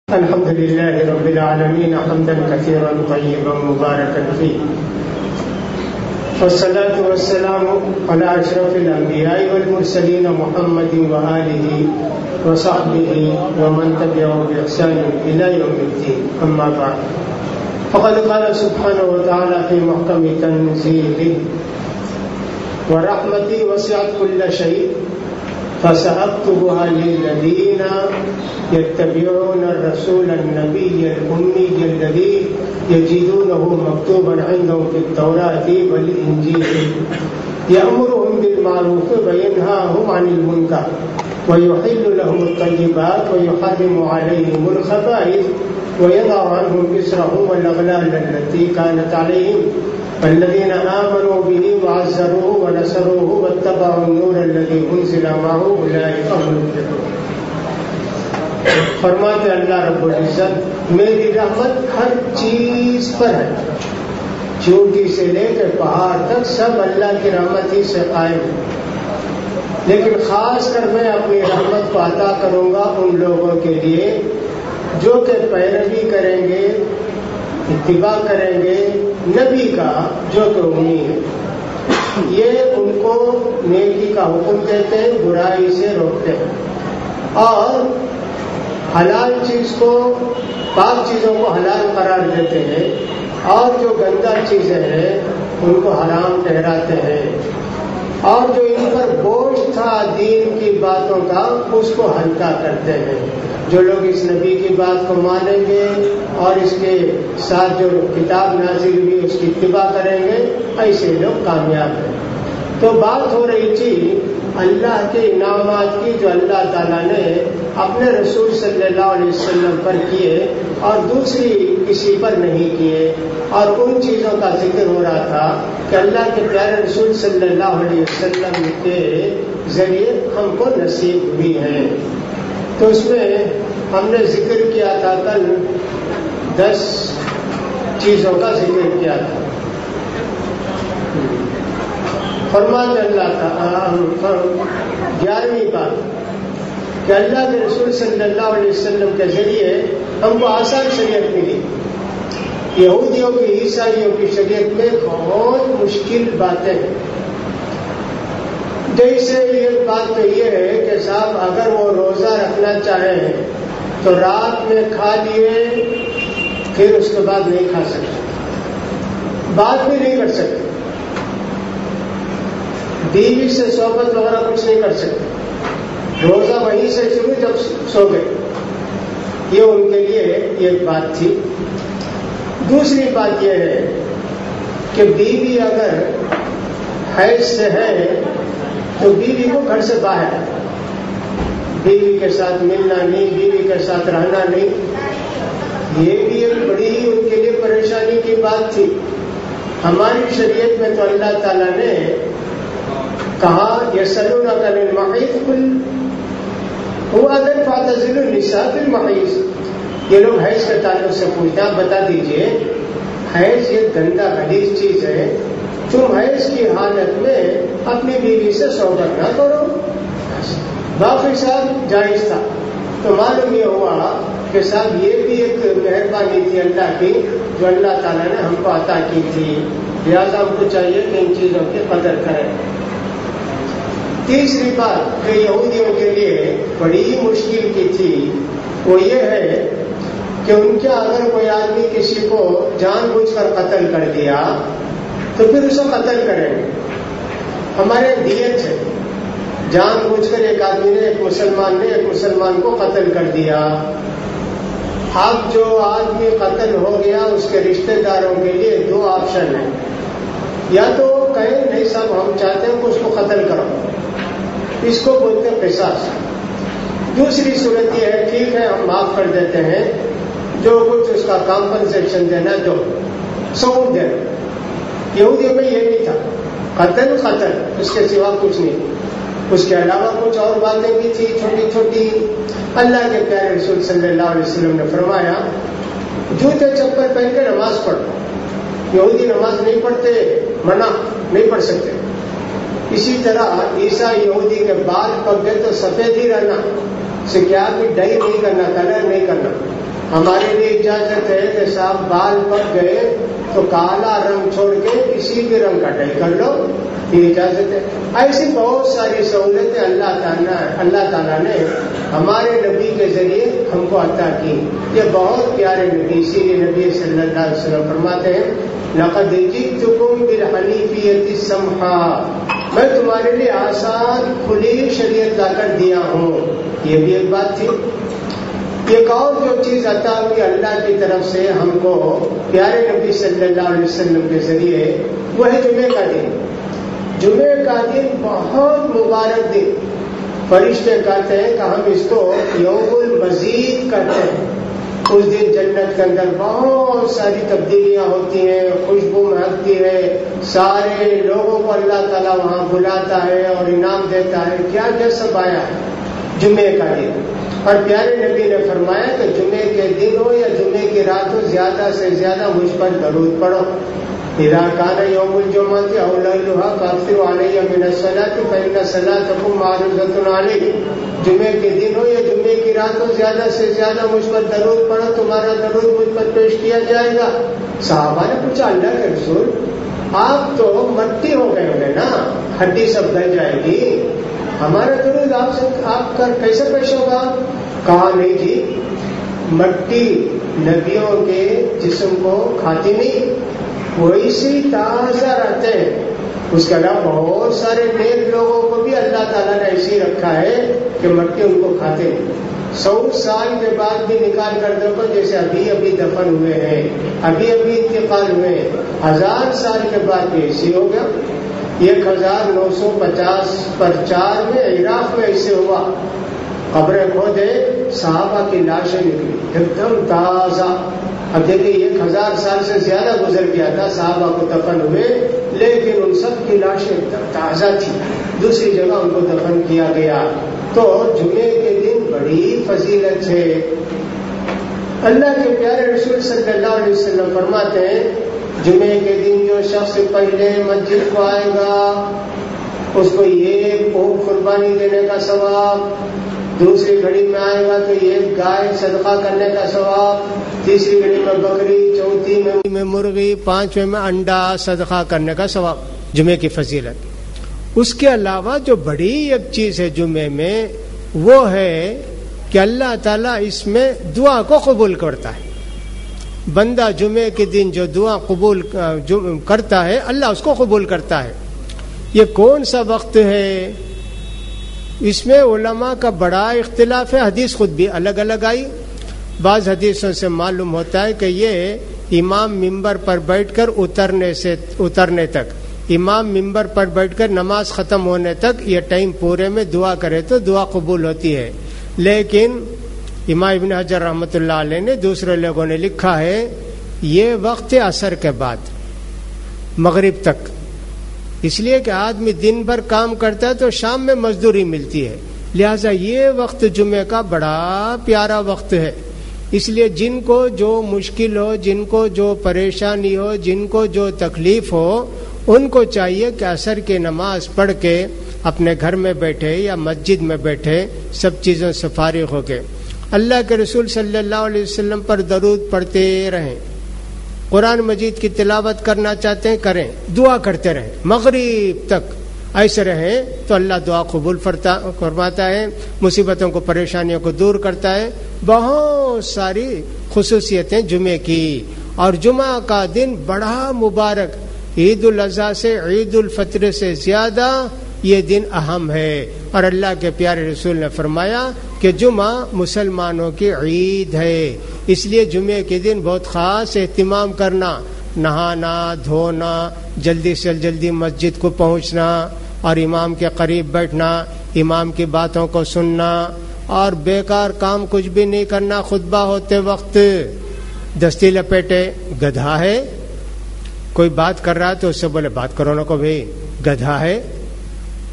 الحمد لله رب العالمين حمدا كثيرا طيبا مباركا فيه، والصلاة والسلام على أشرف الأنبياء والمرسلين محمد وآله وصحبه ومن تبعه بإحسان إلى يوم الدين. أما بعد، فقد قال سبحانه وتعالى في محكم تنزيله: ورحمتي وسعت كل شيء فسأكتبها للذين يتبعون الرسول النبي الأمي الذي يجدونه مكتوبا عندهم في التوراة والإنجيل يأمرهم بالمعروف وينهاهم عن المنكر ويحل لهم الطيبات ويحرم عليهم الخبائث ويضع عنهم إصرهم والأغلال التي كانت عليهم والذين آمنوا به وعزروه ونصروه واتبعوا النور الذي أنزل معه أولئك هم المفلحون. فرماتے اللہ رب العزت، میری رحمت ہر چیز پر ہے، چوٹی سے لے کر پہاڑ تک سب اللہ کی رحمت ہی سے قائم ہے، لیکن خاص کر میں اپنی رحمت کو عطا کروں گا ان لوگوں کے لیے جو کہ پیروی کریں گے، اتباع کریں گے نبی کا جو کہ امی ہے. یہ ان کو نیکی کا حکم دیتے ہیں، برائی سے روکتے ہیں، اور حلال چیز کو، پاک چیزوں کو حلال قرار دیتے ہیں، اور جو گندا چیزیں ہیں ان کو حرام ٹھہراتے ہیں، اور جو ان پر بوجھ تھا دین کی باتوں کا اس کو ہلکا کرتے ہیں. جو لوگ اس نبی کی بات کو مانیں گے اور اس کے ساتھ جو کتاب نازل ہوئی اس کی اتباع کریں گے، ایسے لوگ کامیاب ہیں. تو بات ہو رہی تھی اللہ کے انعامات کی جو اللہ تعالیٰ نے اپنے رسول صلی اللہ علیہ وسلم پر کیے اور دوسری کسی پر نہیں کیے، اور ان چیزوں کا ذکر ہو رہا تھا کہ اللہ کے پیارے رسول صلی اللہ علیہ وسلم کے ذریعے ہم کو نصیب ہوئی ہیں. تو اس میں ہم نے ذکر کیا تھا، کل 10 چیزوں کا ذکر کیا تھا. فرماتے اللہ تعالیٰ 11ویں بات کہ اللہ کے رسول صلی اللہ علیہ وسلم کے ذریعے ہم کو آسان شریعت ملی. یہودیوں کی، عیسائیوں کی شریعت میں بہت مشکل باتیں ہیں. جیسے یہ بات تو یہ ہے کہ صاحب اگر وہ روزہ رکھنا چاہیں تو رات میں کھا لیے، پھر اس کے بعد نہیں کھا سکتے، بات بھی نہیں کر سکتے، بیوی سے صحبت وغیرہ کچھ نہیں کر سکتے، روزہ وہیں سے شروع جب سو گئے. یہ ان کے لیے ایک بات تھی. دوسری بات یہ ہے کہ بیوی اگر حیض سے ہے تو بیوی کو گھر سے باہر، بیوی کے ساتھ ملنا نہیں، بیوی کے ساتھ رہنا نہیں. یہ بھی ایک بڑی ان کے لیے پریشانی کی بات تھی. ہماری شریعت میں تو اللہ تعالیٰ نے کہا یسألونک عن المحیض قل هو أذى فاعتزلوا النساء في المحیض. یہ لوگ حیض کے تعلق سے پوچھتے ہیں، آپ بتا دیجئے حیض یہ گندا غلیظ چیز ہے، تم حیض کی حالت میں اپنی بیوی سے صحبت نہ کرو. باقی صاحب جائز تھا. تو معلوم یہ ہوا کہ صاحب یہ بھی ایک مہربانی تھی اللہ کی جو اللہ تعالیٰ نے ہم کو عطا کی تھی، لہٰذا ہم کو چاہیے کہ ان چیزوں کی قدر کریں. تیسری بات جو یہودیوں کے لیے بڑی مشکل کی تھی وہ یہ ہے کہ ان کے اگر کوئی آدمی کسی کو جان بوجھ کر قتل کر دیا تو پھر اسے قتل کریں گے. ہمارے دیت ہے، جان بوجھ کر ایک آدمی نے، ایک مسلمان کو قتل کر دیا. اب جو آدمی قتل ہو گیا اس کے رشتہ داروں کے لیے 2 آپشن ہیں. یا تو کہیں نہیں صاحب ہم چاہتے ہیں کہ اس کو قتل کرو، اس کو بولتے ہیں قصاص. دوسری صورت یہ ہے ٹھیک ہے ہم معاف کر دیتے ہیں، جو کچھ اس کا کمپنسیشن دینا دو، ثبوت دینا. یہودیوں میں یہ نہیں تھا، قتل اس کے سوا کچھ نہیں. اس کے علاوہ کچھ اور باتیں بھی تھی چھوٹی چھوٹی. اللہ کے پیارے رسول صلی اللہ علیہ وسلم نے فرمایا جوتے چپل پہن کے نماز پڑھو. یہودی نماز نہیں پڑھتے، منع، نہیں پڑھ سکتے. اسی طرح عیسائی یہودی کے بال پک گئے تو سفید ہی رہنا، سے کیا کہ ڈائی نہیں کرنا، کلر نہیں کرنا. ہمارے لیے اجازت ہے کہ صاحب بال پک گئے تو کالا رنگ چھوڑ کے کسی بھی رنگ کا ڈائی کر لو، یہ اجازت ہے۔ ایسی بہت ساری سہولتیں اللہ تعالیٰ نے ہمارے نبی کے ذریعے ہم کو عطا کی۔ یہ بہت پیارے نبی، اسی لیے نبی صلی اللہ علیہ وسلم فرماتے ہیں لقد جئتکم بالحنیفیۃ السمحاء، میں تمہارے لیے آسان کھلی شریعت لا کر دیا ہوں۔ یہ بھی ایک بات تھی۔ ایک اور جو چیز عطا ہوئی اللہ کی طرف سے ہم کو پیارے نبی صلی اللہ علیہ وسلم کے ذریعے، وہ ہے جمعے کا دن۔ جمعے کا دن بہت مبارک دن، فرشتے کہتے ہیں کہ ہم اس کو یوم المزید کہتے ہیں۔ اس دن جنت کے اندر بہت ساری تبدیلیاں ہوتی ہیں، خوشبو مہکتی ہے، سارے لوگوں کو اللہ تعالیٰ وہاں بلاتا ہے اور انعام دیتا ہے۔ کیا کیا سب آیا ہے جمعے کا دن۔ اور پیارے نبی نے فرمایا کہ جمعے کے دن ہو یا جمعے کی رات ہو، زیادہ سے زیادہ مجھ پر درود پڑھو۔ اذا كان يوم الجمعة أو ليلها فأكثروا علي من الصلاة فإن صلاتكم معروضة علي، جمعے کے دن ہو یا جمعے کی رات ہو، زیادہ سے زیادہ مجھ پر درود پڑھو، تمہارا درود مجھ پر پیش کیا جائے گا۔ صحابہ نے پوچھا اللہ کے رسول آپ تو مٹی ہو گئے ہوں گے نا، ہڈی سب گل جائے گی، ہمارا درود آپ کا کیسے پیش ہوگا؟ کہا نہیں جی، مٹی نبیوں کے جسم کو کھاتی نہیں، وہ اسی تازہ رہتے ہیں۔ اس کے علاوہ بہت سارے نیک لوگوں کو بھی اللہ تعالیٰ نے ایسے رکھا ہے کہ مٹی ان کو کھاتے ہیں۔ 100 سال کے بعد بھی نکال کر دو گے، جیسے ابھی دفن ہوئے ہیں، ابھی انتقال ہوئے ہیں، 1000 سال کے بعد بھی ایسے ہو گیا۔ 1950 پر 4 میں عراق میں ایسے ہوا، قبریں کھودے، صحابہ کی لاشیں نکلی ایک دم تازہ۔ اب دیکھیں 1000 سال سے زیادہ گزر گیا تھا، صحابہ کو دفن ہوئے، لیکن ان سب کی لاشیں ایک دم تازہ تھی، دوسری جگہ ان کو دفن کیا گیا۔ تو جمعے کے دن بڑی فضیلت ہے۔ اللہ کے پیارے رسول صلی اللہ علیہ وسلم فرماتے ہیں جمعے کے دن جو شخص پہلے مسجد کو آئے گا اس کو یہ قربانی دینے کا ثواب، دوسری گھڑی میں آئے گا تو یہ گائے صدقہ کرنے کا ثواب، تیسری گھڑی میں بکری، چوتھی میں مرغی، 5ویں میں انڈا صدقہ کرنے کا ثواب، جمعے کی فضیلت۔ اس کے علاوہ جو بڑی ایک چیز ہے جمعے میں، وہ ہے کہ اللہ تعالیٰ اس میں دعا کو قبول کرتا ہے۔ بندہ جمعے کے دن جو دعا قبول کرتا ہے اللہ اس کو قبول کرتا ہے۔ یہ کون سا وقت ہے؟ اس میں علماء کا بڑا اختلاف ہے، حدیث خود بھی الگ الگ آئی۔ بعض حدیثوں سے معلوم ہوتا ہے کہ یہ امام ممبر پر بیٹھ کر اترنے تک، امام ممبر پر بیٹھ کر نماز ختم ہونے تک یہ ٹائم پورے میں دعا کرے تو دعا قبول ہوتی ہے۔ لیکن امام ابن حجر رحمۃ اللہ علیہ نے، دوسرے لوگوں نے لکھا ہے یہ وقت عصر کے بعد مغرب تک، اس لیے کہ آدمی دن بھر کام کرتا ہے تو شام میں مزدوری ملتی ہے، لہذا یہ وقت جمعے کا بڑا پیارا وقت ہے۔ اس لیے جن کو جو مشکل ہو، جن کو جو پریشانی ہو، جن کو جو تکلیف ہو، ان کو چاہیے کہ عصر کی نماز پڑھ کے اپنے گھر میں بیٹھے یا مسجد میں بیٹھے، سب چیزوں سے فارغ ہو کے اللہ کے رسول صلی اللہ علیہ وسلم پر درود پڑھتے رہیں۔ قرآن مجید کی تلاوت کرنا چاہتے ہیں کریں، دعا کرتے رہیں مغرب تک، ایسے رہیں تو اللہ دعا قبول فرماتا ہے، مصیبتوں کو، پریشانیوں کو دور کرتا ہے۔ بہت ساری خصوصیتیں جمعے کی، اور جمعہ کا دن بڑا مبارک، عید الاضحیٰ سے، عید الفطر سے زیادہ یہ دن اہم ہے۔ اور اللہ کے پیارے رسول نے فرمایا کہ جمعہ مسلمانوں کی عید ہے، اس لیے جمعے کے دن بہت خاص اہتمام کرنا، نہانا، دھونا، جلدی سے جلدی مسجد کو پہنچنا اور امام کے قریب بیٹھنا، امام کی باتوں کو سننا، اور بیکار کام کچھ بھی نہیں کرنا۔ خطبہ ہوتے وقت دستی لپیٹے، گدھا ہے، کوئی بات کر رہا ہے تو اس سے بولے بات کرو نا کو بھائی، گدھا ہے۔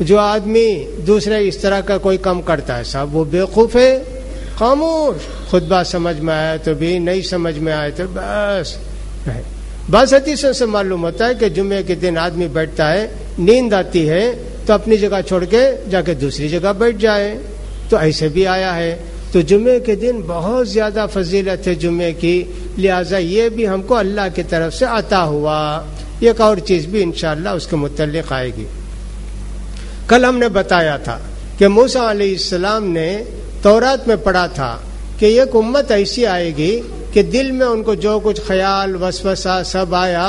جو آدمی دوسرے اس طرح کا کوئی کام کرتا ہے صاحب وہ بیوقوف ہے، خاموش، خطبہ سمجھ میں آیا تو بھی، نہیں سمجھ میں آیا تو بس۔ بعض حدیثوں سے معلوم ہوتا ہے کہ جمعے کے دن آدمی بیٹھتا ہے، نیند آتی ہے تو اپنی جگہ چھوڑ کے جا کے دوسری جگہ بیٹھ جائے، تو ایسے بھی آیا ہے۔ تو جمعے کے دن بہت زیادہ فضیلت ہے جمعے کی، لہٰذا یہ بھی ہم کو اللہ کی طرف سے عطا ہوا۔ ایک اور چیز بھی انشاءاللہ اس کے متعلق آئے گی۔ کل ہم نے بتایا تھا کہ موسیٰ علیہ السلام نے تورات میں پڑھا تھا کہ ایک امت ایسی آئے گی کہ دل میں ان کو جو کچھ خیال وسوسہ سب آیا،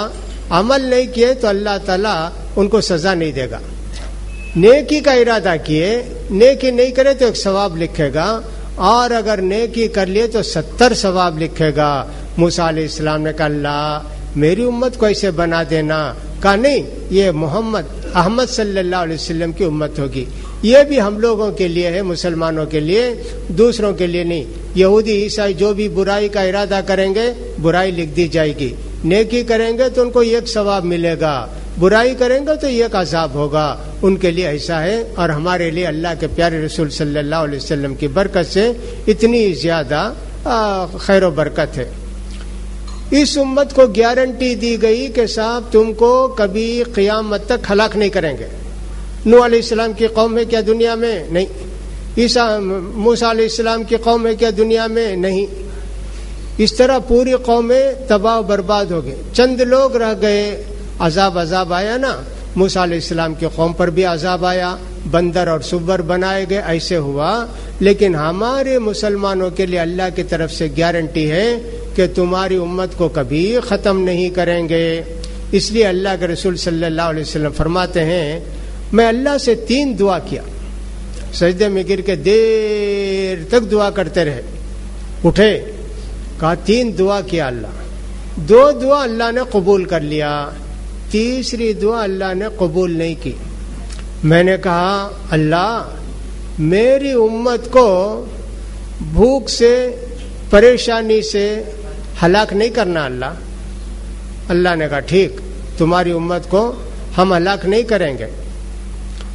عمل نہیں کیے تو اللہ تعالیٰ ان کو سزا نہیں دے گا۔ نیکی کا ارادہ کیے، نیکی نہیں کرے تو ایک ثواب لکھے گا، اور اگر نیکی کر لیے تو 70 ثواب لکھے گا۔ موسیٰ علیہ السلام نے کہا اللہ میری امت کو ایسے بنا دینا، کہا نہیں، یہ محمد احمد صلی اللہ علیہ وسلم کی امت ہوگی، یہ بھی ہم لوگوں کے لیے ہے، مسلمانوں کے لیے، دوسروں کے لیے نہیں۔ یہودی عیسائی جو بھی برائی کا ارادہ کریں گے برائی لکھ دی جائے گی، نیکی کریں گے تو ان کو ایک ثواب ملے گا، برائی کریں گے تو ایک عذاب ہوگا، ان کے لیے ایسا ہے۔ اور ہمارے لیے اللہ کے پیارے رسول صلی اللہ علیہ وسلم کی برکت سے اتنی زیادہ خیر و برکت ہے۔ اس امت کو گارنٹی دی گئی کہ صاحب تم کو کبھی قیامت تک ہلاک نہیں کریں گے۔ نوح علیہ السلام کی قوم ہے کیا دنیا میں؟ نہیں۔ موسیٰ علیہ السلام کی قوم ہے کیا دنیا میں؟ نہیں۔ اس طرح پوری قومیں تباہ و برباد ہو گئے، چند لوگ رہ گئے، عذاب آیا نا۔ موسیٰ علیہ السلام کی قوم پر بھی عذاب آیا، بندر اور سور بنائے گئے، ایسے ہوا۔ لیکن ہمارے مسلمانوں کے لیے اللہ کی طرف سے گارنٹی ہے کہ تمہاری امت کو کبھی ختم نہیں کریں گے۔ اس لیے اللہ کے رسول صلی اللہ علیہ وسلم فرماتے ہیں میں اللہ سے 3 دعا کیا، سجدے میں گر کے دیر تک دعا کرتے رہے، اٹھے، کہا 3 دعا کیا اللہ، 2 دعا اللہ نے قبول کر لیا، تیسری دعا اللہ نے قبول نہیں کی۔ میں نے کہا اللہ میری امت کو بھوک سے، پریشانی سے ہلاک نہیں کرنا اللہ۔ اللہ نے کہا ٹھیک، تمہاری امت کو ہم ہلاک نہیں کریں گے۔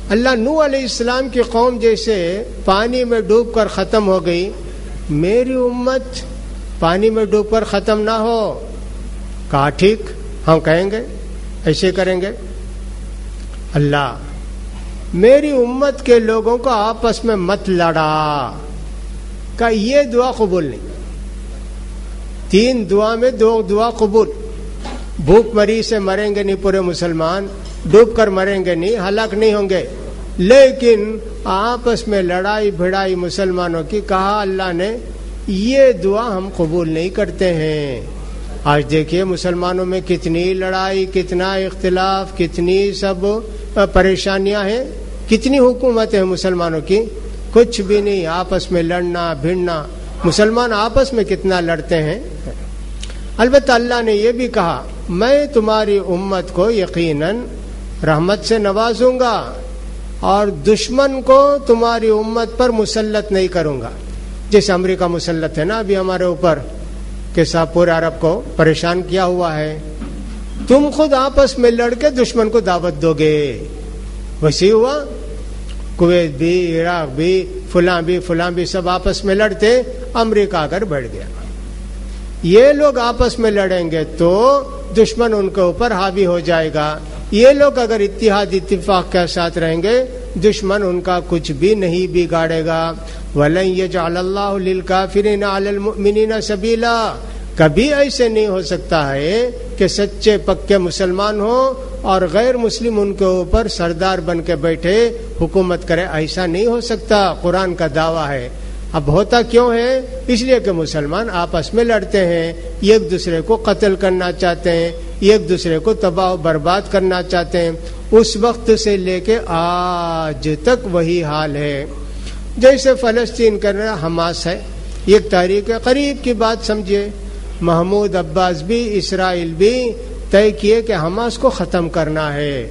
اللہ نوح علیہ السلام کی قوم جیسے پانی میں ڈوب کر ختم ہو گئی، میری امت پانی میں ڈوب کر ختم نہ ہو۔ کہا ٹھیک، ہم کہیں گے، ایسے کریں گے۔ اللہ میری امت کے لوگوں کو آپس میں مت لڑا، کہ یہ دعا قبول نہیں۔ 3 دعا میں 2 دعا قبول۔ بھوک مری سے مریں گے نہیں پورے مسلمان، ڈوب کر مریں گے نہیں، ہلاک نہیں ہوں گے، لیکن آپس میں لڑائی بھڑائی مسلمانوں کی، کہا اللہ نے یہ دعا ہم قبول نہیں کرتے ہیں۔ آج دیکھیے مسلمانوں میں کتنی لڑائی، کتنا اختلاف، کتنی سب پریشانیاں ہیں، کتنی حکومت ہے مسلمانوں کی، کچھ بھی نہیں، آپس میں لڑنا بھیڑنا۔ مسلمان آپس میں کتنا لڑتے ہیں۔ البتہ اللہ نے یہ بھی کہا میں تمہاری امت کو یقیناً رحمت سے نوازوں گا اور دشمن کو تمہاری امت پر مسلط نہیں کروں گا۔ جیسے امریکہ مسلط ہے نا ابھی ہمارے اوپر، کہ صاحب پورے عرب کو پریشان کیا ہوا ہے، تم خود آپس میں لڑ کے دشمن کو دعوت دو گے۔ ویسے ہوا، کویت بھی، عراق بھی، فلاں بھی سب آپس میں لڑتے، امریکہ آ کر بیٹھ گیا۔ یہ لوگ آپس میں لڑیں گے تو دشمن ان کے اوپر حاوی ہو جائے گا، یہ لوگ اگر اتحاد اتفاق کے ساتھ رہیں گے دشمن ان کا کچھ بھی نہیں بگاڑے گا۔ وَلَن يَجْعَلَ اللَّهُ لِلْكَافِرِينَ عَلَى الْمُؤْمِنِينَ سَبِيلًا، کبھی ایسے نہیں ہو سکتا ہے کہ سچے پکے مسلمان ہوں اور غیر مسلم ان کے اوپر سردار بن کے بیٹھے حکومت کرے، ایسا نہیں ہو سکتا، قرآن کا دعویٰ ہے۔ اب ہوتا کیوں ہے؟ اس لیے کہ مسلمان آپس میں لڑتے ہیں، ایک دوسرے کو قتل کرنا چاہتے ہیں، ایک دوسرے کو تباہ و برباد کرنا چاہتے ہیں۔ اس وقت سے لے کے آج تک وہی حال ہے۔ جیسے فلسطین کا حماس ہے، ایک تاریخ قریب کی بات سمجھیے، محمود عباس بھی اسرائیل بھی طے کیے کہ حماس کو ختم کرنا ہے۔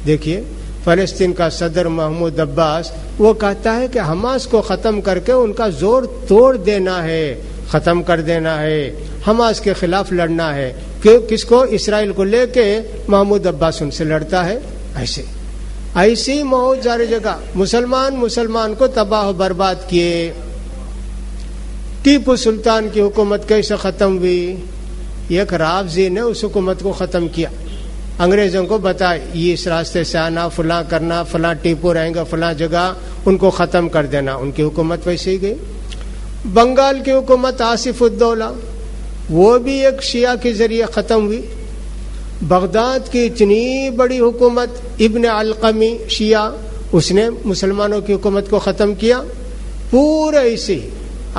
دیکھیے فلسطین کا صدر محمود عباس وہ کہتا ہے کہ حماس کو ختم کر کے ان کا زور توڑ دینا ہے، ختم کر دینا ہے، حماس کے خلاف لڑنا ہے۔ کہ کس کو؟ اسرائیل کو لے کے محمود عباس ان سے لڑتا ہے۔ ایسی موت ساری جگہ، مسلمان کو تباہ و برباد کیے۔ ٹیپو سلطان کی حکومت کیسے ختم ہوئی؟ ایک رافضی نے اس حکومت کو ختم کیا، انگریزوں کو بتایا یہ اس راستے سے آنا، فلاں کرنا، فلاں ٹیپو رہیں گا فلاں جگہ، ان کو ختم کر دینا، ان کی حکومت ویسے ہی گئی۔ بنگال کی حکومت آصف الدولہ وہ بھی ایک شیعہ کے ذریعے ختم ہوئی. بغداد کی اتنی بڑی حکومت ابن علقمی شیعہ، اس نے مسلمانوں کی حکومت کو ختم کیا. پورے اسی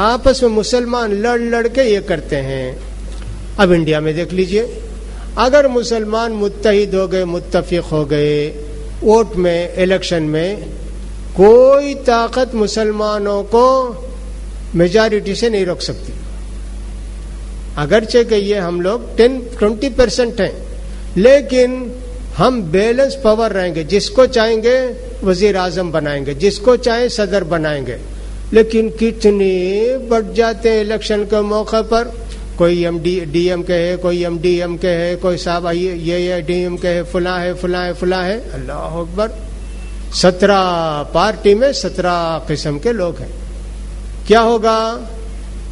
آپس میں مسلمان لڑ لڑ کے یہ کرتے ہیں. اب انڈیا میں دیکھ لیجئے، اگر مسلمان متحد ہو گئے، متفق ہو گئے، ووٹ میں، الیکشن میں، کوئی طاقت مسلمانوں کو میجارٹی سے نہیں روک سکتی. اگرچہ کہ یہ ہم لوگ 20% ہیں، لیکن ہم بیلنس پاور رہیں گے. جس کو چاہیں گے وزیر اعظم بنائیں گے، جس کو چاہیں صدر بنائیں گے. لیکن کتنے بڑھ جاتے ہیں الیکشن کے موقع پر. کوئی ڈی ایم کے ہے، کوئی ایم ڈی ایم کے ہے، کوئی صاحب یہ ڈی ایم کے ہے، فلاں ہے فلاں ہے فلاں ہے. اللہ اکبر، 17 پارٹی میں 17 قسم کے لوگ ہیں. کیا ہوگا؟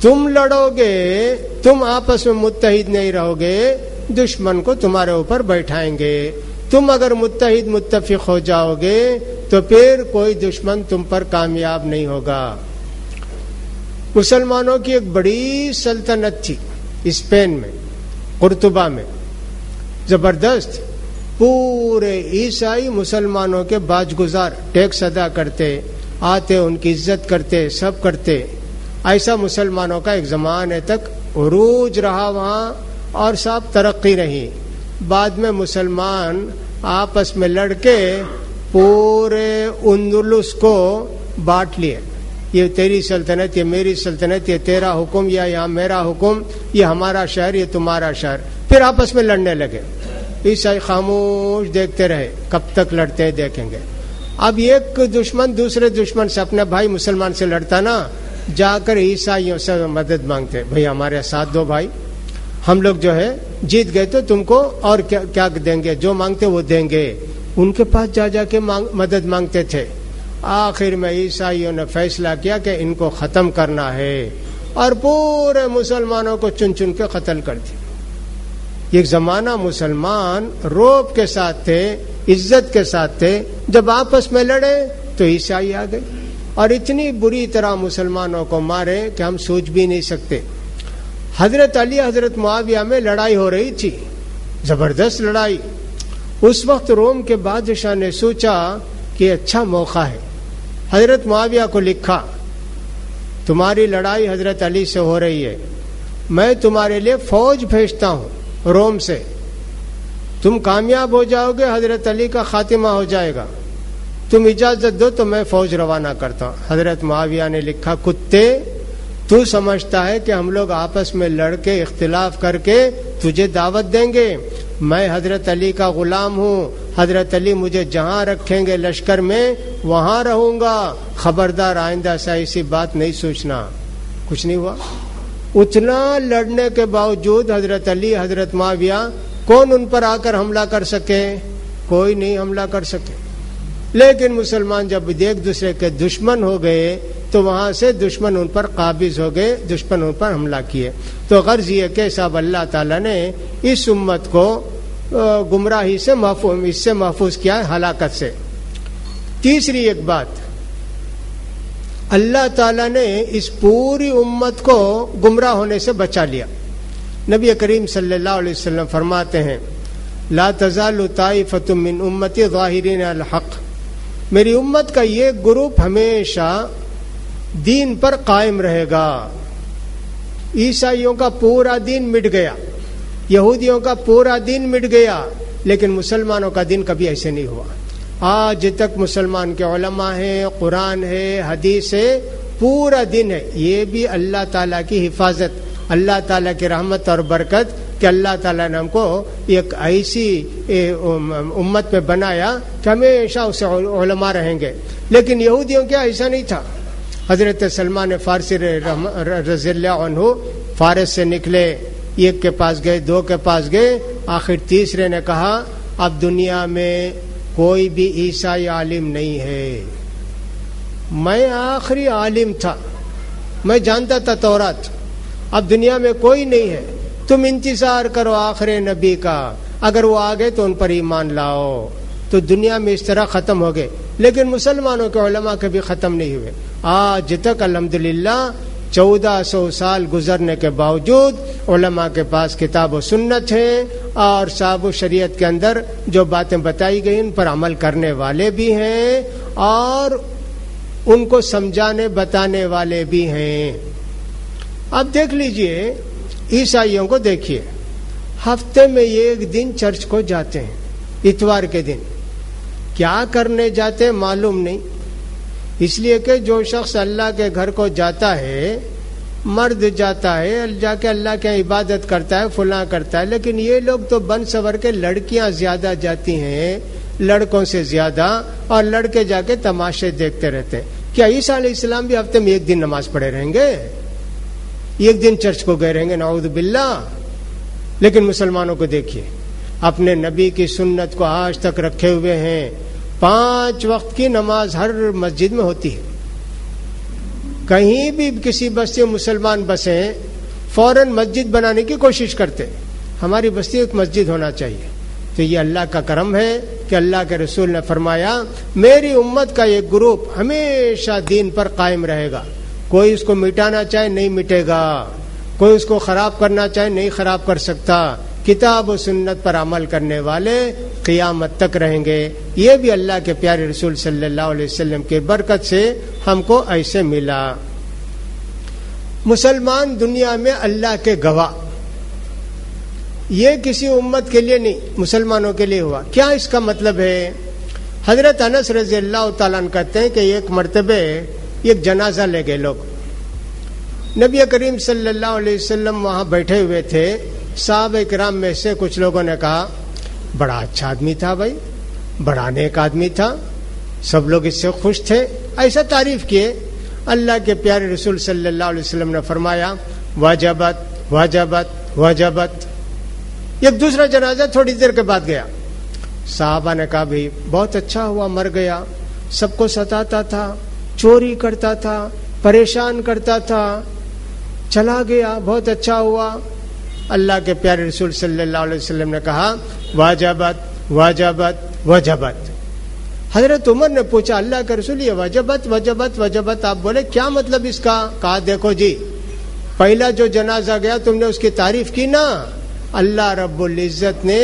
تم لڑو گے، تم آپس میں متحد نہیں رہو گے، دشمن کو تمہارے اوپر بیٹھائیں گے. تم اگر متحد متفق ہو جاؤ گے تو پھر کوئی دشمن تم پر کامیاب نہیں ہوگا. مسلمانوں کی ایک بڑی سلطنت تھی اسپین میں، قرطبہ میں، زبردست. پورے عیسائی مسلمانوں کے باج گزار، ٹیکس ادا کرتے، آتے ان کی عزت کرتے، سب کرتے. ایسا مسلمانوں کا ایک زمانے تک عروج رہا وہاں، اور سب ترقی رہی. بعد میں مسلمان آپس میں لڑ کے پورے اندلس کو بانٹ لیے. یہ تیری سلطنت، یہ میری سلطنت، یہ تیرا حکم، یا یہاں میرا حکم، یہ ہمارا شہر، یہ تمہارا شہر. پھر آپس میں لڑنے لگے. عیسائی خاموش دیکھتے رہے، کب تک لڑتے دیکھیں گے. اب ایک دشمن دوسرے دشمن سے، اپنے بھائی مسلمان سے لڑتا نا، جا کر عیسائیوں سے مدد مانگتے. بھائی ہمارے ساتھ دو بھائی، ہم لوگ جو ہے جیت گئے تو تم کو اور کیا دیں گے، جو مانگتے وہ دیں گے. ان کے پاس جا جا کے مدد مانگتے تھے. آخر میں عیسائیوں نے فیصلہ کیا کہ ان کو ختم کرنا ہے، اور پورے مسلمانوں کو چن چن کے قتل کر دیا. ایک زمانہ مسلمان روب کے ساتھ تھے، عزت کے ساتھ تھے. جب آپس میں لڑے تو عیسائی آ گئے اور اتنی بری طرح مسلمانوں کو مارے کہ ہم سوچ بھی نہیں سکتے. حضرت علی حضرت معاویہ میں لڑائی ہو رہی تھی، زبردست لڑائی. اس وقت روم کے بادشاہ نے سوچا کہ اچھا موقع ہے. حضرت معاویہ کو لکھا، تمہاری لڑائی حضرت علی سے ہو رہی ہے، میں تمہارے لیے فوج بھیجتا ہوں روم سے. تم کامیاب ہو جاؤ گے، حضرت علی کا خاتمہ ہو جائے گا. تم اجازت دو تو میں فوج روانہ کرتا ہوں. حضرت معاویہ نے لکھا، کتے، تو سمجھتا ہے کہ ہم لوگ آپس میں لڑ کے اختلاف کر کے تجھے دعوت دیں گے؟ میں حضرت علی کا غلام ہوں. حضرت علی مجھے جہاں رکھیں گے لشکر میں وہاں رہوں گا. خبردار آئندہ سے ایسی بات نہیں سوچنا. کچھ نہیں ہوا. اتنا لڑنے کے باوجود حضرت علی حضرت معاویہ کون ان پر آ کر حملہ کر سکے؟ کوئی نہیں حملہ کر سکے. لیکن مسلمان جب ایک دوسرے کے دشمن ہو گئے تو وہاں سے دشمن ان پر قابض ہو گئے، دشمن ان پر حملہ کیے. تو غرض یہ کہ صاحب اللہ تعالیٰ نے اس امت کو گمراہی سے محفوظ کیا ہے، ہلاکت سے. تیسری ایک بات، اللہ تعالیٰ نے اس پوری امت کو گمراہ ہونے سے بچا لیا. نبی کریم صلی اللہ علیہ وسلم فرماتے ہیں، لا تزال طائفۃ من امتی ظاہرین الحق. میری امت کا یہ گروپ ہمیشہ دین پر قائم رہے گا. عیسائیوں کا پورا دین مٹ گیا، یہودیوں کا پورا دین مٹ گیا، لیکن مسلمانوں کا دین کبھی ایسے نہیں ہوا. آج تک مسلمان کے علماء ہیں، قرآن ہے، حدیث ہے، پورا دن ہے. یہ بھی اللہ تعالیٰ کی حفاظت، اللہ تعالیٰ کی رحمت اور برکت کہ اللہ تعالیٰ نے ہم کو ایک ایسی امت میں بنایا کہ ہمیشہ اسے علماء رہیں گے. لیکن یہودیوں کے ایسا نہیں تھا. حضرت سلمان فارسی رضی اللہ عنہ فارس سے نکلے، ایک کے پاس گئے، دو کے پاس گئے، آخر تیسرے نے کہا اب دنیا میں کوئی بھی عیسائی عالم نہیں ہے، میں آخری عالم تھا، میں جانتا تھا تورات، اب دنیا میں کوئی نہیں ہے، تم انتظار کرو آخر نبی کا، اگر وہ آ گئے تو ان پر ایمان لاؤ. تو دنیا میں اس طرح ختم ہو گئے. لیکن مسلمانوں کے علماء کبھی ختم نہیں ہوئے. آج تک الحمدللہ 1400 سال گزرنے کے باوجود علماء کے پاس کتاب و سنت ہیں اور صاحب و شریعت کے اندر جو باتیں بتائی گئی ان پر عمل کرنے والے بھی ہیں اور ان کو سمجھانے بتانے والے بھی ہیں. اب دیکھ لیجئے عیسائیوں کو دیکھیے, ہفتے میں ایک دن چرچ کو جاتے ہیں, اتوار کے دن. کیا کرنے جاتے معلوم نہیں, اس لیے کہ جو شخص اللہ کے گھر کو جاتا ہے, مرد جاتا ہے جا کے اللہ کی عبادت کرتا ہے, فلاں کرتا ہے, لیکن یہ لوگ تو بن سور کے لڑکیاں زیادہ جاتی ہیں لڑکوں سے زیادہ, اور لڑکے جا کے تماشے دیکھتے رہتے ہیں. کیا عیسیٰ علیہ السلام بھی ہفتے میں ایک دن نماز پڑھے رہیں گے, ایک دن چرچ کو گئے رہیں گے؟ نعوذ باللہ. لیکن مسلمانوں کو دیکھیے, اپنے نبی کی سنت کو آج تک رکھے ہوئے ہیں. 5 وقت کی نماز ہر مسجد میں ہوتی ہے. کہیں بھی کسی بستی میں مسلمان بسیں فوراً مسجد بنانے کی کوشش کرتے. ہماری بستی ایک مسجد ہونا چاہیے. تو یہ اللہ کا کرم ہے کہ اللہ کے رسول نے فرمایا میری امت کا ایک گروپ ہمیشہ دین پر قائم رہے گا. کوئی اس کو مٹانا چاہے نہیں مٹے گا, کوئی اس کو خراب کرنا چاہے نہیں خراب کر سکتا. کتاب و سنت پر عمل کرنے والے قیامت تک رہیں گے. یہ بھی اللہ کے پیارے رسول صلی اللہ علیہ وسلم کی برکت سے ہم کو ایسے ملا. مسلمان دنیا میں اللہ کے گواہ, یہ کسی امت کے لیے نہیں, مسلمانوں کے لیے ہوا. کیا اس کا مطلب ہے؟ حضرت انس رضی اللہ تعالیٰ عنہ کہتے ہیں کہ ایک مرتبہ ایک جنازہ لے گئے لوگ. نبی کریم صلی اللہ علیہ وسلم وہاں بیٹھے ہوئے تھے. صحابہ کرام میں سے کچھ لوگوں نے کہا بڑا اچھا آدمی تھا بھائی, بڑا نیک آدمی تھا, سب لوگ اس سے خوش تھے, ایسا تعریف کیے. اللہ کے پیارے رسول صلی اللہ علیہ وسلم نے فرمایا وجبت وجبت وجبت. ایک دوسرا جنازہ تھوڑی دیر کے بعد گیا. صحابہ نے کہا بھائی بہت اچھا ہوا, مر گیا, سب کو ستاتا تھا, چوری کرتا تھا, پریشان کرتا تھا, چلا گیا, بہت اچھا ہوا. اللہ کے پیارے رسول صلی اللہ علیہ وسلم نے کہا واجبت واجبت وجبت. حضرت عمر نے پوچھا اللہ کے رسول یہ وجبت وجبت وجبت آپ بولے کیا مطلب اس کا؟ کہا دیکھو جی, پہلا جو جنازہ گیا تم نے اس کی تعریف کی نا, اللہ رب العزت نے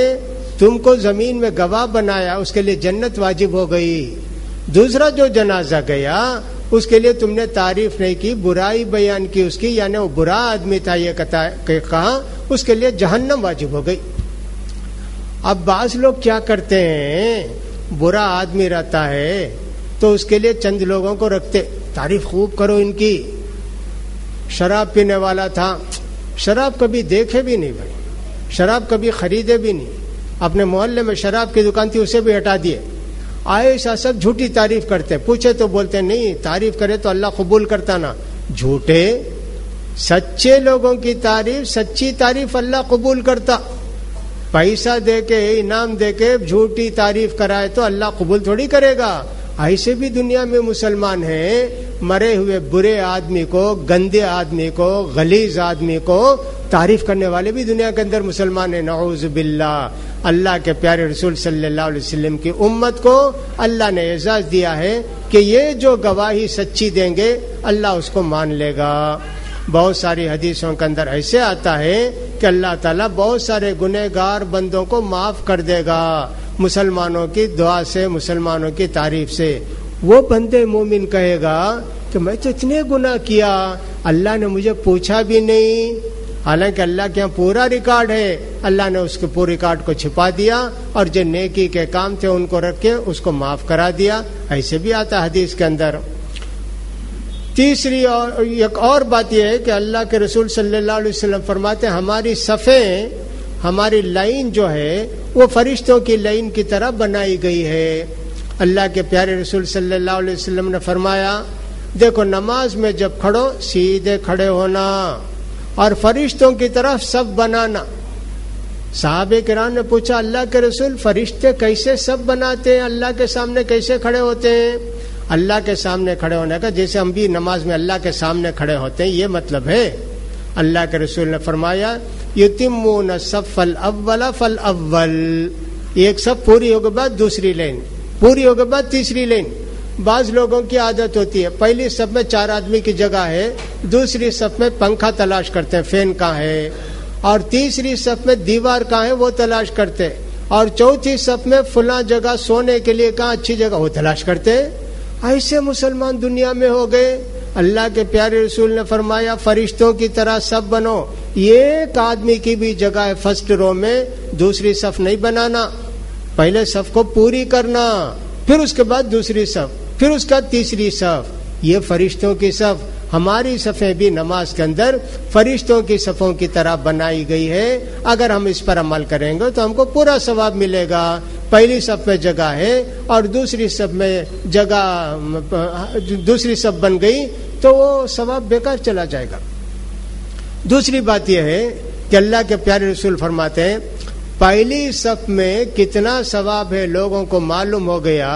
تم کو زمین میں گواہ بنایا, اس کے لیے جنت واجب ہو گئی. دوسرا جو جنازہ گیا اس کے لیے تم نے تعریف نہیں کی, برائی بیان کی اس کی, یعنی وہ برا آدمی تھا یہ کہا, اس کے لیے جہنم واجب ہو گئی. اب بعض لوگ کیا کرتے ہیں, برا آدمی رہتا ہے تو اس کے لیے چند لوگوں کو رکھتے, تعریف خوب کرو ان کی. شراب پینے والا تھا, شراب کبھی دیکھے بھی نہیں بھائی, شراب کبھی خریدے بھی نہیں, اپنے محلے میں شراب کی دکان تھی اسے بھی ہٹا دیے. ایسا سب جھوٹی تعریف کرتے, پوچھے تو بولتے نہیں تعریف کرے تو اللہ قبول کرتا نا. جھوٹے. سچے لوگوں کی تعریف, سچی تعریف اللہ قبول کرتا. پیسہ دے کے انعام دے کے جھوٹی تعریف کرائے تو اللہ قبول تھوڑی کرے گا. ایسے بھی دنیا میں مسلمان ہیں, مرے ہوئے برے آدمی کو, گندے آدمی کو, غلیظ آدمی کو تعریف کرنے والے بھی دنیا کے اندر مسلمان ہیں. نعوذ باللہ. اللہ کے پیارے رسول صلی اللہ علیہ وسلم کی امت کو اللہ نے اعزاز دیا ہے کہ یہ جو گواہی سچی دیں گے اللہ اس کو مان لے گا. بہت ساری حدیثوں کے اندر ایسے آتا ہے کہ اللہ تعالیٰ بہت سارے گنہگار بندوں کو معاف کر دے گا مسلمانوں کی دعا سے, مسلمانوں کی تعریف سے. وہ بندے مومن کہے گا کہ میں تو اتنے گناہ کیا, اللہ نے مجھے پوچھا بھی نہیں, حالانکہ اللہ کے یہاں پورا ریکارڈ ہے. اللہ نے اس کے پورے ریکارڈ کو چھپا دیا اور جو نیکی کے کام تھے ان کو رکھ کے اس کو معاف کرا دیا. ایسے بھی آتا حدیث کے اندر. تیسری اور ایک اور بات یہ ہے کہ اللہ کے رسول صلی اللہ علیہ وسلم فرماتے ہیں ہماری صفیں, ہماری لائن جو ہے وہ فرشتوں کی لائن کی طرح بنائی گئی ہے. اللہ کے پیارے رسول صلی اللہ علیہ وسلم نے فرمایا دیکھو نماز میں جب کھڑو سیدھے کھڑے ہونا اور فرشتوں کی طرف سب بنانا. صحابہ کرام نے پوچھا اللہ کے رسول فرشتے کیسے سب بناتے ہیں, اللہ کے سامنے کیسے کھڑے ہوتے ہیں؟ اللہ کے سامنے کھڑے ہونے کا جیسے ہم بھی نماز میں اللہ کے سامنے کھڑے ہوتے ہیں یہ مطلب ہے. اللہ کے رسول نے فرمایا یتمون الصف الاول فالاول, ایک صف پوری ہوگے بعد دوسری لائن, پوری ہوگے بعد تیسری لائن. بعض لوگوں کی عادت ہوتی ہے پہلی صف میں 4 آدمی کی جگہ ہے، دوسری صف میں پنکھا تلاش کرتے ہیں فین کہاں ہے، اور تیسری صف میں دیوار کہاں ہے وہ تلاش کرتے، اور چوتھی صف میں فلاں جگہ سونے کے لیے کہاں اچھی جگہ وہ تلاش کرتے۔ ایسے مسلمان دنیا میں ہو گئے۔ اللہ کے پیارے رسول نے فرمایا فرشتوں کی طرح سب بنو، ایک آدمی کی بھی جگہ ہے فرسٹ رو میں، دوسری صف نہیں بنانا، پہلے صف کو پوری کرنا، پھر اس کے بعد دوسری صف، پھر اس کا تیسری صف۔ یہ فرشتوں کی صف، ہماری صفیں بھی نماز کے اندر فرشتوں کی صفوں کی طرح بنائی گئی ہے۔ اگر ہم اس پر عمل کریں گے تو ہم کو پورا ثواب ملے گا۔ پہلی صف میں جگہ ہے اور دوسری صف میں جگہ، دوسری صف بن گئی تو وہ ثواب بیکار چلا جائے گا۔ دوسری بات یہ ہے کہ اللہ کے پیارے رسول فرماتے ہیں پہلی صف میں کتنا ثواب ہے لوگوں کو معلوم ہو گیا،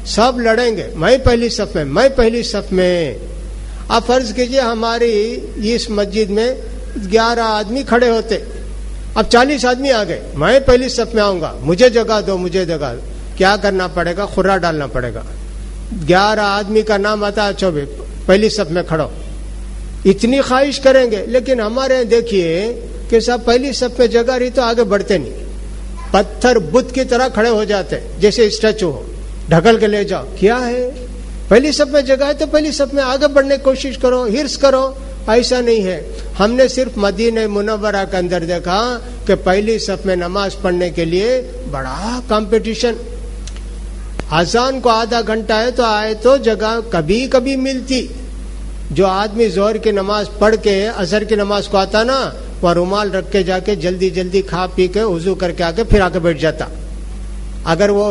سب لڑیں گے میں پہلی صف میں، میں پہلی صف میں۔ اب فرض کیجئے ہماری اس مسجد میں 11 آدمی کھڑے ہوتے، اب 40 آدمی آ گئے، میں پہلی صف میں آؤں گا، مجھے جگہ دو، مجھے جگہ دو۔ کیا کرنا پڑے گا؟ خرا ڈالنا پڑے گا۔ 11 آدمی کا نام آتا ہے، چوبے پہلی صف میں کھڑو، اتنی خواہش کریں گے۔ لیکن ہمارے یہاں دیکھیے کہ صاحب پہلی صف میں جگہ رہی تو آگے بڑھتے نہیں، پتھر بت کی طرح کھڑے ہو جاتے جیسے اسٹیچو ہو، ڈھکل کے لے جاؤ۔ کیا ہے؟ پہلی صف میں جگہ ہے تو پہلی صف میں آگے بڑھنے کی کوشش کرو، ہرس کرو۔ ایسا نہیں ہے۔ ہم نے صرف مدینہ منورہ کے اندر دیکھا کہ پہلی صف میں نماز پڑھنے کے لیے بڑا کمپٹیشن، اذان کو آدھا گھنٹہ ہے تو آئے تو جگہ کبھی کبھی ملتی۔ جو آدمی ظہر کی نماز پڑھ کے عصر کی نماز کو آتا نا، وہ رومال رکھ کے جا کے جلدی جلدی کھا پی کے وضو کر کے آ کے پھر آ کے بیٹھ جاتا۔ اگر وہ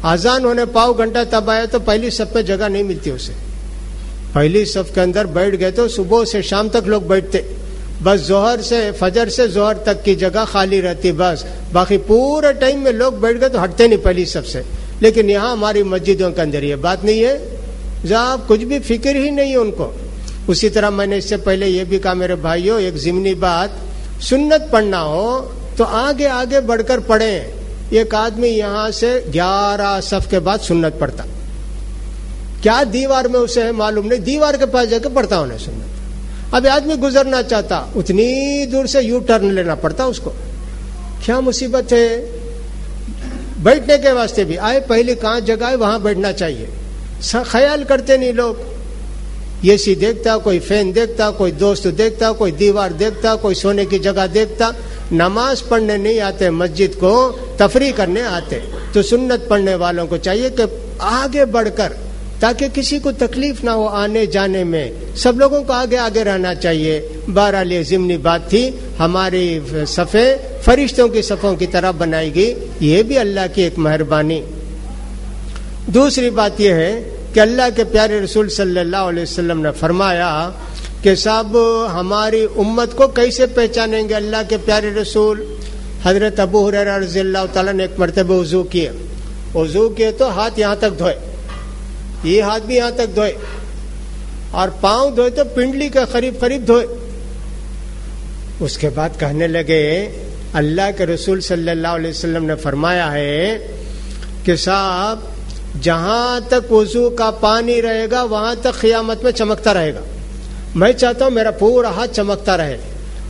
اذان ہونے پاؤ گھنٹہ تب آیا تو پہلی صف میں جگہ نہیں ملتی اسے۔ پہلی صف کے اندر بیٹھ گئے تو صبح سے شام تک لوگ بیٹھتے، بس ظہر سے فجر سے ظہر تک کی جگہ خالی رہتی، بس باقی پورے ٹائم میں لوگ بیٹھ گئے تو ہٹتے نہیں پہلی صف سے۔ لیکن یہاں ہماری مسجدوں کے اندر یہ بات نہیں ہے، جہاں کچھ بھی فکر ہی نہیں ہے ان کو۔ اسی طرح میں نے اس سے پہلے یہ بھی کہا میرے بھائیوں، ایک ضمنی بات، سنت پڑھنا ہو تو آگے آگے بڑھ کر پڑھیں۔ ایک آدمی یہاں سے 11 صف کے بعد سنت پڑھتا، کیا دیوار میں اسے ہے معلوم نہیں، دیوار کے پاس جا کے پڑھتا ہونا سنت۔ اب آدمی گزرنا چاہتا، اتنی دور سے یو ٹرن لینا پڑتا اس کو، کیا مصیبت ہے۔ بیٹھنے کے واسطے بھی آئے پہلے کہاں جگہ ہے وہاں بیٹھنا چاہیے، خیال کرتے نہیں لوگ۔ یہ سی دیکھتا، کوئی فین دیکھتا، کوئی دوست دیکھتا، کوئی دیوار دیکھتا، کوئی سونے کی جگہ دیکھتا۔ نماز پڑھنے نہیں آتے مسجد کو، تفریح کرنے آتے۔ تو سنت پڑھنے والوں کو چاہیے کہ آگے بڑھ کر، تاکہ کسی کو تکلیف نہ ہو آنے جانے میں، سب لوگوں کو آگے آگے رہنا چاہیے۔ بہرحال یہ ضمنی بات تھی، ہماری صفیں فرشتوں کی صفوں کی طرح بنائی گئی، یہ بھی اللہ کی ایک مہربانی۔ دوسری بات یہ ہے کہ اللہ کے پیارے رسول صلی اللہ علیہ وسلم نے فرمایا کہ صاحب ہماری امت کو کیسے پہچانیں گے اللہ کے پیارے رسول۔ حضرت ابو ہریرہ رضی اللہ تعالیٰ نے ایک مرتبہ وضو کیے تو ہاتھ یہاں تک دھوئے، یہ ہاتھ بھی یہاں تک دھوئے، اور پاؤں دھوئے تو پنڈلی کے قریب قریب دھوئے۔ اس کے بعد کہنے لگے اللہ کے رسول صلی اللہ علیہ وسلم نے فرمایا ہے کہ صاحب جہاں تک وضو کا پانی رہے گا وہاں تک قیامت میں چمکتا رہے گا۔ میں چاہتا ہوں میرا پورا ہاتھ چمکتا رہے،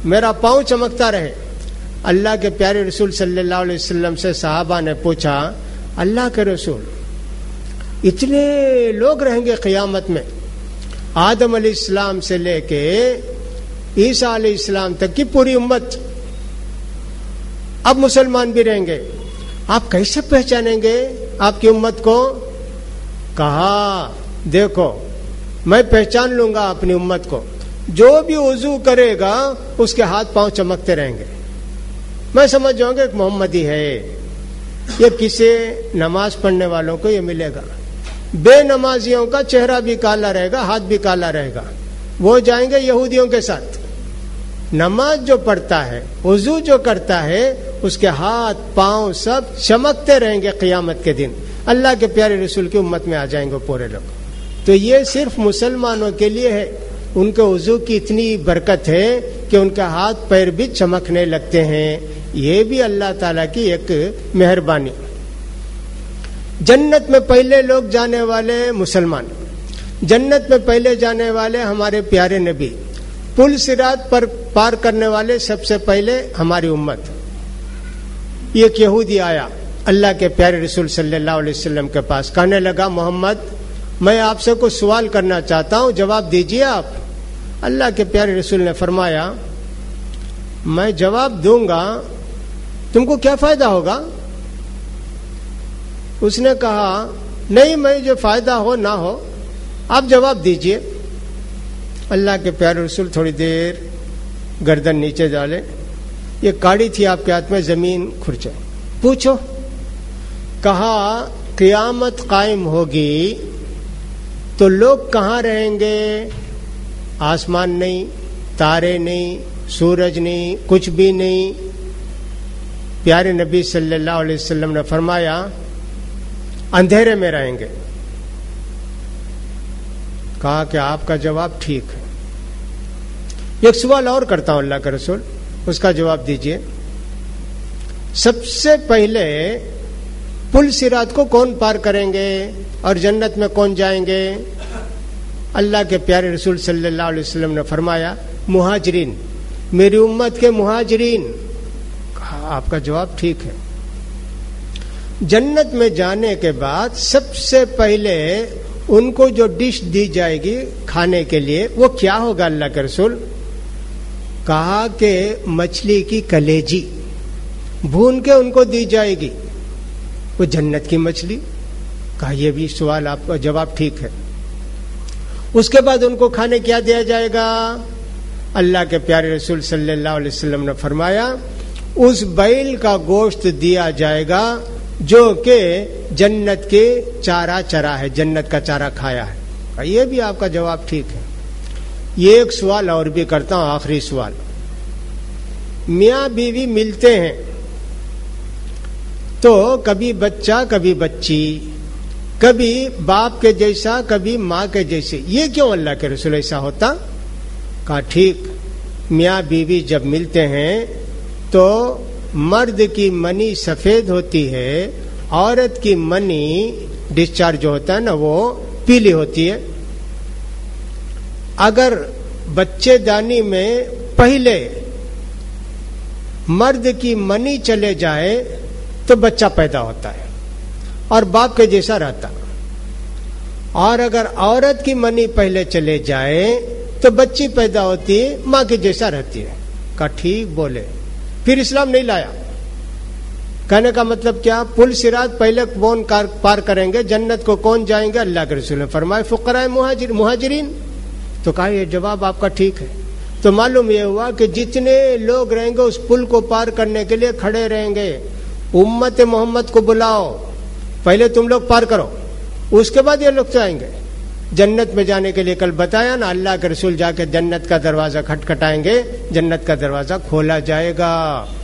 میرا پاؤں چمکتا رہے۔ اللہ کے پیارے رسول صلی اللہ علیہ وسلم سے صحابہ نے پوچھا اللہ کے رسول اتنے لوگ رہیں گے قیامت میں، آدم علیہ السلام سے لے کے عیسیٰ علیہ السلام تک کی پوری امت، اب مسلمان بھی رہیں گے، آپ کیسے پہچانیں گے آپ کی امت کو؟ کہا دیکھو میں پہچان لوں گا اپنی امت کو، جو بھی وضو کرے گا اس کے ہاتھ پاؤں چمکتے رہیں گے، میں سمجھ جاؤں گا ایک محمدی ہے۔ یہ کسی نماز پڑھنے والوں کو یہ ملے گا، بے نمازیوں کا چہرہ بھی کالا رہے گا، ہاتھ بھی کالا رہے گا، وہ جائیں گے یہودیوں کے ساتھ۔ نماز جو پڑھتا ہے، وضو جو کرتا ہے، اس کے ہاتھ پاؤں سب چمکتے رہیں گے قیامت کے دن، اللہ کے پیارے رسول کی امت میں آ جائیں گے پورے لوگ۔ تو یہ صرف مسلمانوں کے لیے ہے، ان کے وضو کی اتنی برکت ہے کہ ان کے ہاتھ پیر بھی چمکنے لگتے ہیں، یہ بھی اللہ تعالیٰ کی ایک مہربانی۔ جنت میں پہلے لوگ جانے والے مسلمان، جنت میں پہلے جانے والے ہمارے پیارے نبی، پل صراط پر پار کرنے والے سب سے پہلے ہماری امت۔ ایک یہودی آیا اللہ کے پیارے رسول صلی اللہ علیہ وسلم کے پاس، کہنے لگا محمد میں آپ سے کچھ سوال کرنا چاہتا ہوں، جواب دیجیے آپ۔ اللہ کے پیارے رسول نے فرمایا میں جواب دوں گا تم کو کیا فائدہ ہوگا؟ اس نے کہا نہیں، میں جو فائدہ ہو نہ ہو آپ جواب دیجیے۔ اللہ کے پیارے رسول تھوڑی دیر گردن نیچے ڈالے، یہ کاڑی تھی آپ کے ہاتھ میں، زمین کھرچے، پوچھو۔ کہا قیامت قائم ہوگی تو لوگ کہاں رہیں گے؟ آسمان نہیں، تارے نہیں، سورج نہیں، کچھ بھی نہیں۔ پیارے نبی صلی اللہ علیہ وسلم نے فرمایا اندھیرے میں رہیں گے۔ کہا کہ آپ کا جواب ٹھیک ہے۔ ایک سوال اور کرتا ہوں اللہ کے رسول، اس کا جواب دیجئے۔ سب سے پہلے پل صراط کو کون پار کریں گے اور جنت میں کون جائیں گے؟ اللہ کے پیارے رسول صلی اللہ علیہ وسلم نے فرمایا مہاجرین، میری امت کے مہاجرین۔ کہا آپ کا جواب ٹھیک ہے۔ جنت میں جانے کے بعد سب سے پہلے ان کو جو ڈش دی جائے گی کھانے کے لیے وہ کیا ہوگا اللہ کے رسول؟ کہا کہ مچھلی کی کلیجی بھون کے ان کو دی جائے گی، وہ جنت کی مچھلی۔ کہا یہ بھی سوال آپ کا جواب ٹھیک ہے۔ اس کے بعد ان کو کھانے کیا دیا جائے گا؟ اللہ کے پیارے رسول صلی اللہ علیہ وسلم نے فرمایا اس بیل کا گوشت دیا جائے گا جو کہ جنت کے چارہ چرا ہے، جنت کا چارہ کھایا ہے۔ یہ بھی آپ کا جواب ٹھیک ہے۔ یہ ایک سوال اور بھی کرتا ہوں، آخری سوال۔ میاں بیوی ملتے ہیں تو کبھی بچہ کبھی بچی، کبھی باپ کے جیسا کبھی ماں کے جیسے، یہ کیوں اللہ کے رسول ایسا ہوتا؟ کہا ٹھیک، میاں بیوی جب ملتے ہیں تو مرد کی منی سفید ہوتی ہے، عورت کی منی ڈسچارج جو ہوتا ہے نا وہ پیلی ہوتی ہے۔ اگر بچے دانی میں پہلے مرد کی منی چلے جائے تو بچہ پیدا ہوتا ہے اور باپ کے جیسا رہتا، اور اگر عورت کی منی پہلے چلے جائے تو بچی پیدا ہوتی ہے، ماں کے جیسا رہتی ہے۔ کہا ٹھیک بولے، پھر اسلام نہیں لایا۔ کہنے کا مطلب کیا؟ پل صراط پہلے کون پار کریں گے، جنت کو کون جائیں گے؟ اللہ کے رسول نے فرمایا فقراء مہاجرین۔ تو کہا یہ جواب آپ کا ٹھیک ہے۔ تو معلوم یہ ہوا کہ جتنے لوگ رہیں گے اس پل کو پار کرنے کے لیے کھڑے رہیں گے، امت محمد کو بلاؤ، پہلے تم لوگ پار کرو، اس کے بعد یہ لوگ جائیں گے جنت میں جانے کے لیے۔ کل بتایا نا اللہ کے رسول جا کے جنت کا دروازہ کھٹکھٹائیں گے، جنت کا دروازہ کھولا جائے گا،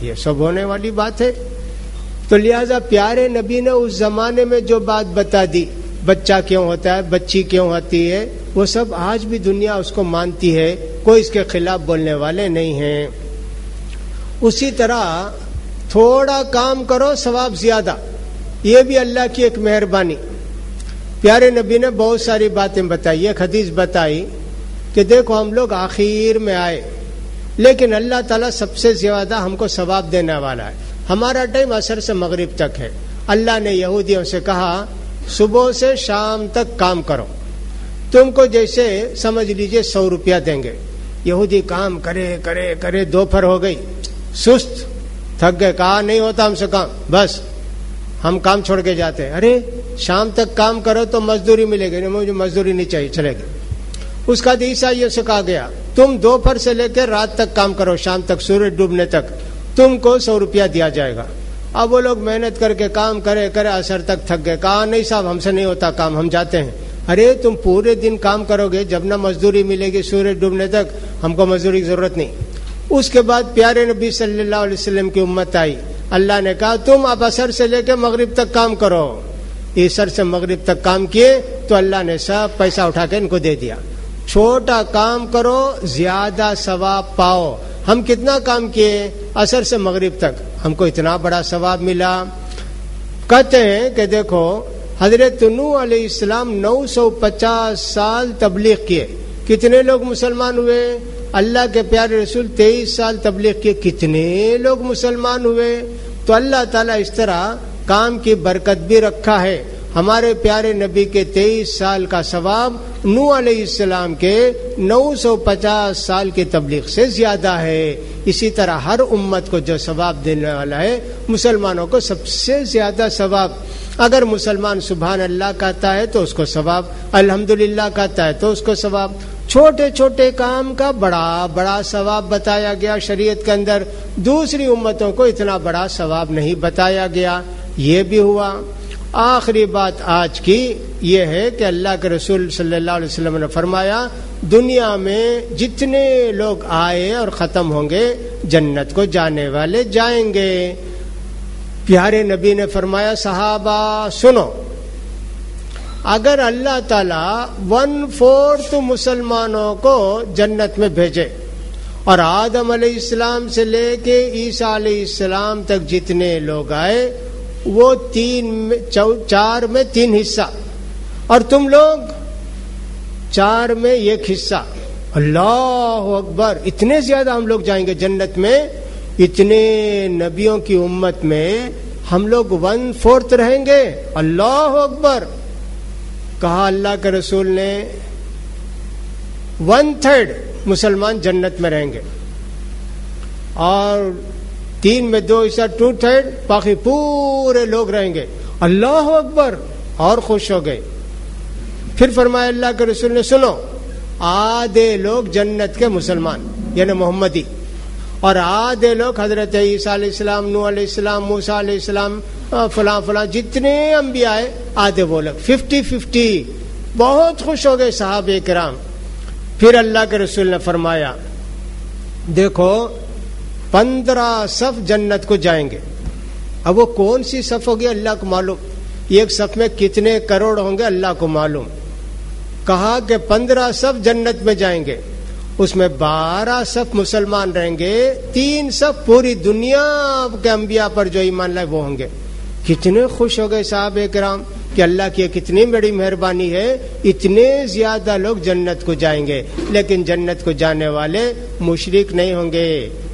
یہ سب ہونے والی بات ہے۔ تو لہذا پیارے نبی نے اس زمانے میں جو بات بتا دی، بچہ کیوں ہوتا ہے، بچی کیوں ہوتی ہے، وہ سب آج بھی دنیا اس کو مانتی ہے، کوئی اس کے خلاف بولنے والے نہیں ہیں۔ اسی طرح تھوڑا کام کرو ثواب زیادہ، یہ بھی اللہ کی ایک مہربانی۔ پیارے نبی نے بہت ساری باتیں بتائی، ایک حدیث بتائی کہ دیکھو ہم لوگ آخر میں آئے لیکن اللہ تعالیٰ سب سے زیادہ ہم کو ثواب دینے والا ہے۔ ہمارا ٹائم عصر سے مغرب تک ہے، اللہ نے یہودیوں سے کہا صبح سے شام تک کام کرو، تم کو جیسے سمجھ لیجئے 100 روپیہ دیں گے۔ یہودی کام کرے کرے کرے دوپہر ہو گئی، سست تھک گئے، کہا نہیں ہوتا ہم سے کام، بس ہم کام چھوڑ کے جاتے ہیں۔ ارے شام تک کام کرو تو مزدوری ملے گی، نہیں مجھے مزدوری نہیں چاہیے، چلے گی۔ اس کا عیسائیوں سے کہا گیا تم دوپہر سے لے کے رات تک کام کرو، شام تک سورج ڈوبنے تک تم کو 100 روپیہ دیا جائے گا۔ اب وہ لوگ محنت کر کے کام کرے کرے عصر تک تھک گئے، کہا نہیں صاحب ہم سے نہیں ہوتا کام، ہم جاتے ہیں۔ ارے تم پورے دن کام کرو گے، جب نہ مزدوری ملے گی سورج ڈوبنے تک، ہم کو مزدوری کی ضرورت نہیں۔ اس کے بعد پیارے نبی صلی اللہ علیہ وسلم کی امت آئی، اللہ نے کہا تم اب عصر سے لے کے مغرب تک کام کرو۔ عصر سے مغرب تک کام کیے تو اللہ نے سب پیسہ اٹھا کے ان کو دے دیا۔ چھوٹا کام کرو زیادہ ثواب پاؤ۔ ہم کتنا کام کیے عصر سے مغرب تک، ہم کو اتنا بڑا ثواب ملا۔ کہتے ہیں کہ دیکھو حضرت نوح علیہ السلام 950 سال تبلیغ کیے، کتنے لوگ مسلمان ہوئے؟ اللہ کے پیارے رسول 23 سال تبلیغ کیے، کتنے لوگ مسلمان ہوئے؟ تو اللہ تعالیٰ اس طرح کام کی برکت بھی رکھا ہے۔ ہمارے پیارے نبی کے 23 سال کا ثواب نوح علیہ السلام کے 950 سال کی تبلیغ سے زیادہ ہے۔ اسی طرح ہر امت کو جو ثواب دینے والا ہے، مسلمانوں کو سب سے زیادہ ثواب۔ اگر مسلمان سبحان اللہ کہتا ہے تو اس کو ثواب، الحمدللہ کہتا ہے تو اس کو ثواب۔ چھوٹے چھوٹے کام کا بڑا بڑا ثواب بتایا گیا شریعت کے اندر، دوسری امتوں کو اتنا بڑا ثواب نہیں بتایا گیا۔ یہ بھی ہوا۔ آخری بات آج کی یہ ہے کہ اللہ کے رسول صلی اللہ علیہ وسلم نے فرمایا دنیا میں جتنے لوگ آئے اور ختم ہوں گے جنت کو جانے والے جائیں گے۔ پیارے نبی نے فرمایا صحابہ سنو، اگر اللہ تعالیٰ 1/4 مسلمانوں کو جنت میں بھیجے اور آدم علیہ السلام سے لے کے عیسیٰ علیہ السلام تک جتنے لوگ آئے وہ 4 میں 3 حصہ، اور تم لوگ 4 میں 1 حصہ، اللہ اکبر، اتنے زیادہ ہم لوگ جائیں گے جنت میں۔ اتنے نبیوں کی امت میں ہم لوگ 1/4 رہیں گے، اللہ اکبر۔ کہا اللہ کے رسول نے 1/3 مسلمان جنت میں رہیں گے، اور 3 میں 2 حصہ 2/3 باقی پورے لوگ رہیں گے، اللہ اکبر، اور خوش ہو گئے۔ پھر فرمایا اللہ کے رسول نے سنو، آدھے لوگ جنت کے مسلمان یعنی محمدی، اور آدھے لوگ حضرت عیسیٰ علیہ السلام، نوح علیہ السلام، موسیٰ علیہ السلام، فلاں فلاں جتنے انبیاء آئے آدھے وہ لوگ 50-50۔ بہت خوش ہو گئے صحابہ کرام۔ پھر اللہ کے رسول نے فرمایا دیکھو 15 صف جنت کو جائیں گے۔ اب وہ کون سی صف ہوگی اللہ کو معلوم، ایک صف میں کتنے کروڑ ہوں گے اللہ کو معلوم۔ کہا کہ 15 صف جنت میں جائیں گے، اس میں 12 صف مسلمان رہیں گے، 3 صف پوری دنیا کے انبیاء پر جو ایمان لائے وہ ہوں گے۔ کتنے خوش ہو گئے صحابہ کرام کہ اللہ کی کتنی بڑی مہربانی ہے، اتنے زیادہ لوگ جنت کو جائیں گے۔ لیکن جنت کو جانے والے مشرک نہیں ہوں گے،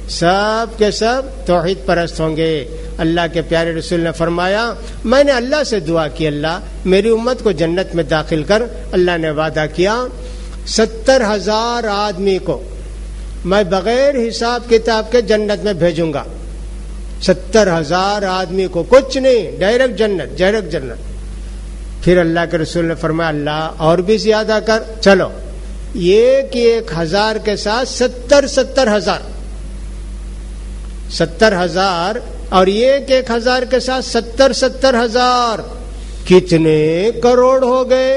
سب کے سب توحید پرست ہوں گے۔ اللہ کے پیارے رسول نے فرمایا میں نے اللہ سے دعا کی اللہ میری امت کو جنت میں داخل کر۔ اللہ نے وعدہ کیا 70,000 آدمی کو میں بغیر حساب کتاب کے جنت میں بھیجوں گا۔ 70,000 آدمی کو، کچھ نہیں، ڈائریکٹ جنت، ڈائریکٹ جنت۔ پھر اللہ کے رسول نے فرمایا اللہ اور بھی زیادہ کر، چلو 1,000 کے ساتھ 70,000 70,000 اور 1,000 کے ساتھ 70,000 کتنے کروڑ ہو گئے،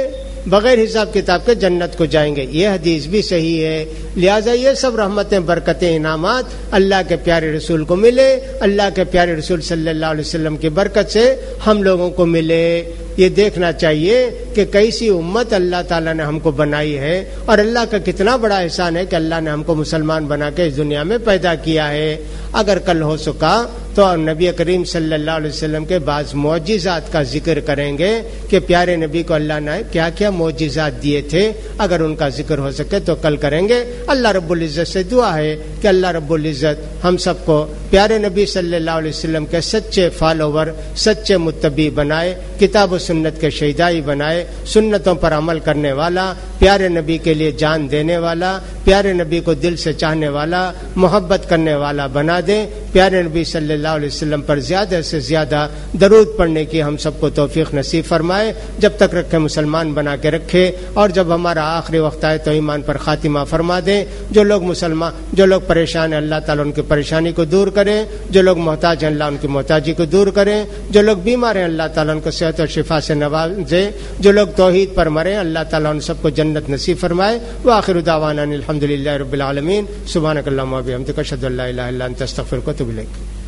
بغیر حساب کتاب کے جنت کو جائیں گے۔ یہ حدیث بھی صحیح ہے۔ لہٰذا یہ سب رحمتیں، برکتیں، انعامات اللہ کے پیارے رسول کو ملے، اللہ کے پیارے رسول صلی اللہ علیہ وسلم کی برکت سے ہم لوگوں کو ملے۔ یہ دیکھنا چاہیے کہ کیسی امت اللہ تعالیٰ نے ہم کو بنائی ہے، اور اللہ کا کتنا بڑا احسان ہے کہ اللہ نے ہم کو مسلمان بنا کے اس دنیا میں پیدا کیا ہے۔ اگر کل ہو سکا تو نبی کریم صلی اللہ علیہ وسلم کے بعض معجزات کا ذکر کریں گے کہ پیارے نبی کو اللہ نے کیا کیا معجزات دیے تھے، اگر ان کا ذکر ہو سکے تو کل کریں گے۔ اللہ رب العزت سے دعا ہے کہ اللہ رب العزت ہم سب کو پیارے نبی صلی اللہ علیہ وسلم کے سچے فالوور، سچے متبع بنائے، کتاب و سنت کے شہدائی بنائے، سنتوں پر عمل کرنے والا، پیارے نبی کے لیے جان دینے والا، پیارے نبی کو دل سے چاہنے والا، محبت کرنے والا بنا دے۔ پیارے نبی صلی اللہ علیہ وسلم پر زیادہ سے زیادہ درود پڑھنے کی ہم سب کو توفیق نصیب فرمائے، جب تک رکھے مسلمان بنا کے رکھے، اور جب ہمارا آخری وقت آئے تو ایمان پر خاتمہ فرما دے۔ جو لوگ پریشان ہیں اللہ تعالیٰ ان کی پریشانی کو دور کرے، جو لوگ محتاج ہیں اللہ ان کی محتاجی کو دور کرے، جو لوگ بیمار ہیں اللہ تعالیٰ ان کو صحت اور شفا سے نوازے، جو لوگ توحید پر مرے اللہ تعالیٰ ان سب کو جنت نصیب فرمائے۔ وآخر دعوانا الحمدللہ رب العالمین۔ سبحانک اللہم و بحمدک اشہد ان لا الہ الا انت استغفرک و اتوب الیک۔